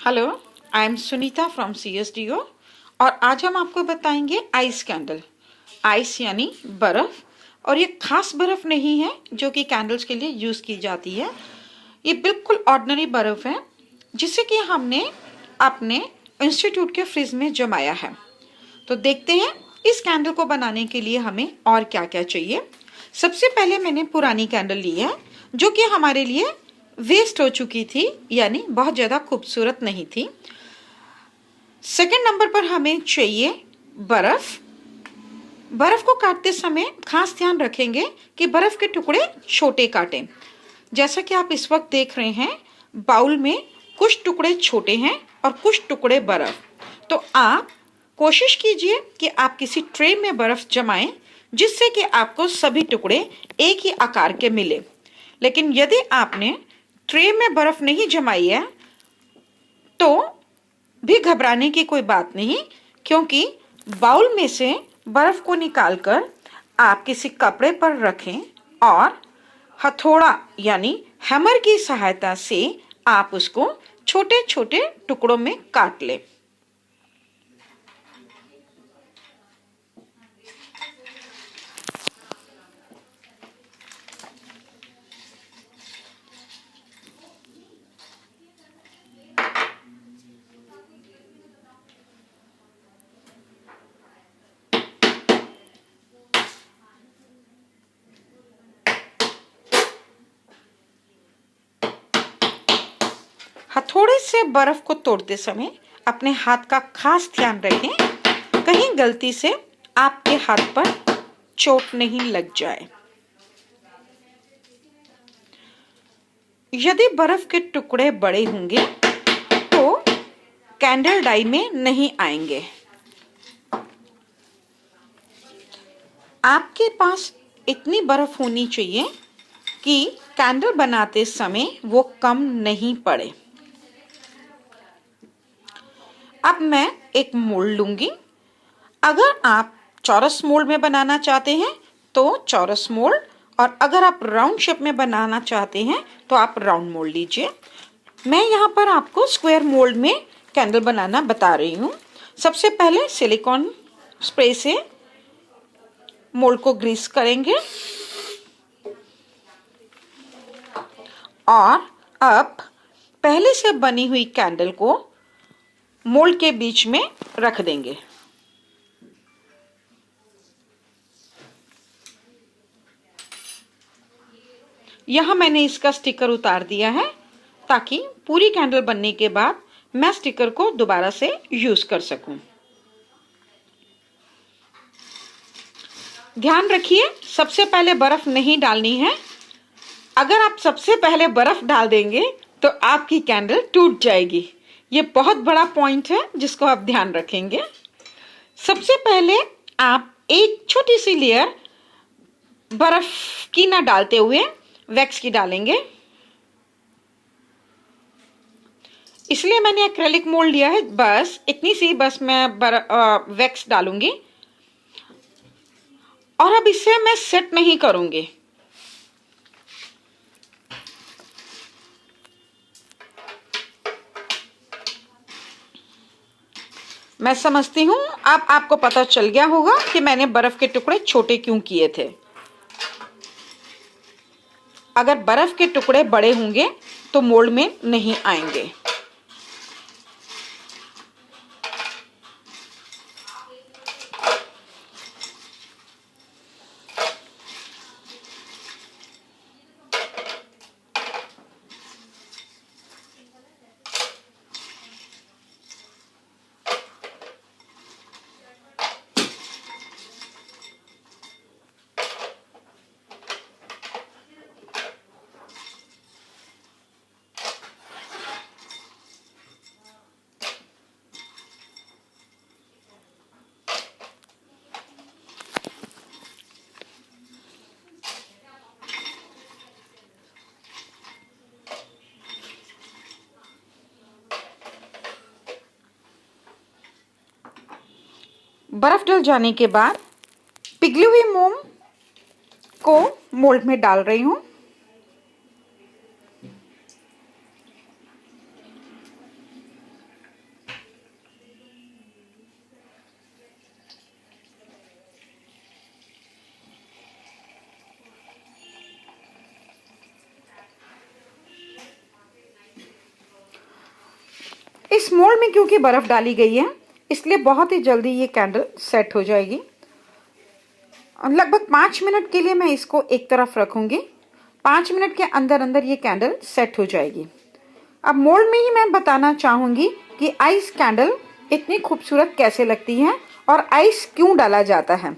Hello, I am Sunita from CSDO और आज हम आपको बताएंगे आइस कैंडल। आइस यानी बर्फ़, और ये खास बर्फ़ नहीं है जो कि कैंडल्स के लिए यूज़ की जाती है। ये बिल्कुल ऑर्डिनरी बर्फ़ है जिसे कि हमने अपने इंस्टीट्यूट के फ्रिज में जमाया है। तो देखते हैं इस कैंडल को बनाने के लिए हमें और क्या क्या चाहिए। सबसे पहले मैंने पुरानी कैंडल ली है जो कि हमारे लिए वेस्ट हो चुकी थी, यानी बहुत ज़्यादा खूबसूरत नहीं थी। सेकंड नंबर पर हमें चाहिए बर्फ़। बर्फ़ को काटते समय खास ध्यान रखेंगे कि बर्फ़ के टुकड़े छोटे काटें। जैसा कि आप इस वक्त देख रहे हैं, बाउल में कुछ टुकड़े छोटे हैं और कुछ टुकड़े बर्फ़। तो आप कोशिश कीजिए कि आप किसी ट्रे में बर्फ़ जमाएं जिससे कि आपको सभी टुकड़े एक ही आकार के मिले। लेकिन यदि आपने ट्रे में बर्फ़ नहीं जमाई है तो भी घबराने की कोई बात नहीं, क्योंकि बाउल में से बर्फ़ को निकालकर आप किसी कपड़े पर रखें और हथौड़ा यानी हैमर की सहायता से आप उसको छोटे छोटे टुकड़ों में काट लें। हथौड़े से बर्फ को तोड़ते समय अपने हाथ का खास ध्यान रखें, कहीं गलती से आपके हाथ पर चोट नहीं लग जाए। यदि बर्फ के टुकड़े बड़े होंगे तो कैंडल डाई में नहीं आएंगे। आपके पास इतनी बर्फ होनी चाहिए कि कैंडल बनाते समय वो कम नहीं पड़े। अब मैं एक मोल्ड लूंगी। अगर आप चौरस मोल्ड में बनाना चाहते हैं तो चौरस मोल्ड, और अगर आप राउंड शेप में बनाना चाहते हैं तो आप राउंड मोल्ड लीजिए। मैं यहाँ पर आपको स्क्वायर मोल्ड में कैंडल बनाना बता रही हूँ। सबसे पहले सिलिकॉन स्प्रे से मोल्ड को ग्रीस करेंगे और अब पहले से बनी हुई कैंडल को मोल्ड के बीच में रख देंगे। यहाँ मैंने इसका स्टिकर उतार दिया है ताकि पूरी कैंडल बनने के बाद मैं स्टिकर को दोबारा से यूज कर सकूं। ध्यान रखिए, सबसे पहले बर्फ नहीं डालनी है। अगर आप सबसे पहले बर्फ डाल देंगे तो आपकी कैंडल टूट जाएगी। ये बहुत बड़ा पॉइंट है जिसको आप ध्यान रखेंगे। सबसे पहले आप एक छोटी सी लेयर बर्फ की ना डालते हुए वैक्स की डालेंगे। इसलिए मैंने एक्रेलिक मोल्ड लिया है, बस इतनी सी बस मैं वैक्स डालूंगी और अब इसे मैं सेट नहीं करूंगी। मैं समझती हूँ अब आपको पता चल गया होगा कि मैंने बर्फ के टुकड़े छोटे क्यों किए थे। अगर बर्फ के टुकड़े बड़े होंगे तो मोल्ड में नहीं आएंगे। बर्फ डल जाने के बाद पिघली हुई मोम को मोल्ड में डाल रही हूँ। इस मोल्ड में क्योंकि बर्फ़ डाली गई है इसलिए बहुत ही जल्दी ये कैंडल सेट हो जाएगी। लगभग 5 मिनट के लिए मैं इसको एक तरफ रखूँगी। 5 मिनट के अंदर अंदर ये कैंडल सेट हो जाएगी। अब मोल्ड में ही मैं बताना चाहूँगी कि आइस कैंडल इतनी खूबसूरत कैसे लगती है और आइस क्यों डाला जाता है।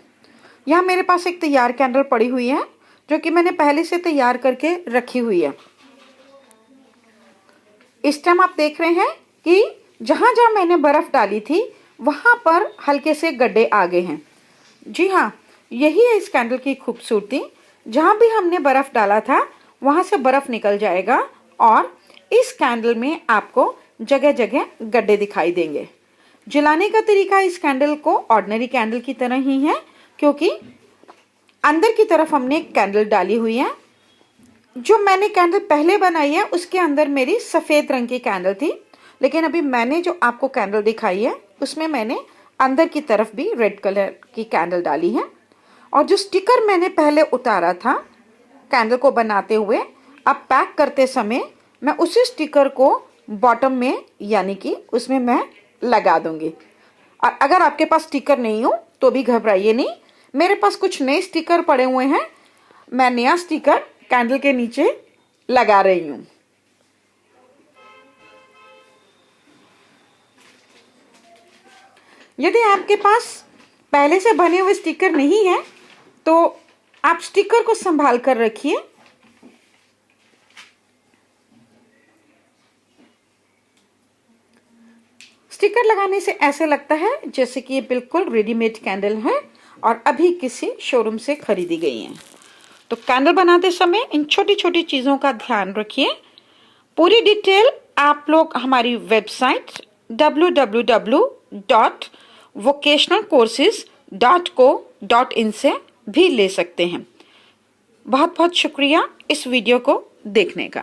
यहाँ मेरे पास एक तैयार कैंडल पड़ी हुई है जो कि मैंने पहले से तैयार करके रखी हुई है। इस टाइम आप देख रहे हैं कि जहाँ जहाँ मैंने बर्फ़ डाली थी वहाँ पर हल्के से गड्ढे आ गए हैं। जी हाँ, यही है इस कैंडल की खूबसूरती। जहाँ भी हमने बर्फ़ डाला था वहाँ से बर्फ़ निकल जाएगा और इस कैंडल में आपको जगह जगह गड्ढे दिखाई देंगे। जलाने का तरीका इस कैंडल को ऑर्डिनरी कैंडल की तरह ही है, क्योंकि अंदर की तरफ हमने कैंडल डाली हुई है। जो मैंने कैंडल पहले बनाई है उसके अंदर मेरी सफ़ेद रंग की कैंडल थी, लेकिन अभी मैंने जो आपको कैंडल दिखाई है उसमें मैंने अंदर की तरफ भी रेड कलर की कैंडल डाली है। और जो स्टिकर मैंने पहले उतारा था कैंडल को बनाते हुए, अब पैक करते समय मैं उसी स्टिकर को बॉटम में यानी कि उसमें मैं लगा दूंगी। और अगर आपके पास स्टिकर नहीं हो तो भी घबराइए नहीं, मेरे पास कुछ नए स्टिकर पड़े हुए हैं। मैं नया स्टिकर कैंडल के नीचे लगा रही हूँ। यदि आपके पास पहले से बने हुए स्टिकर नहीं है तो आप स्टिकर को संभाल कर रखिए। स्टिकर लगाने से ऐसे लगता है जैसे कि ये बिल्कुल रेडीमेड कैंडल है और अभी किसी शोरूम से खरीदी गई है। तो कैंडल बनाते समय इन छोटी छोटी चीज़ों का ध्यान रखिए। पूरी डिटेल आप लोग हमारी वेबसाइट www.vocationalcourses.co.in से भी ले सकते हैं। बहुत बहुत शुक्रिया इस वीडियो को देखने का।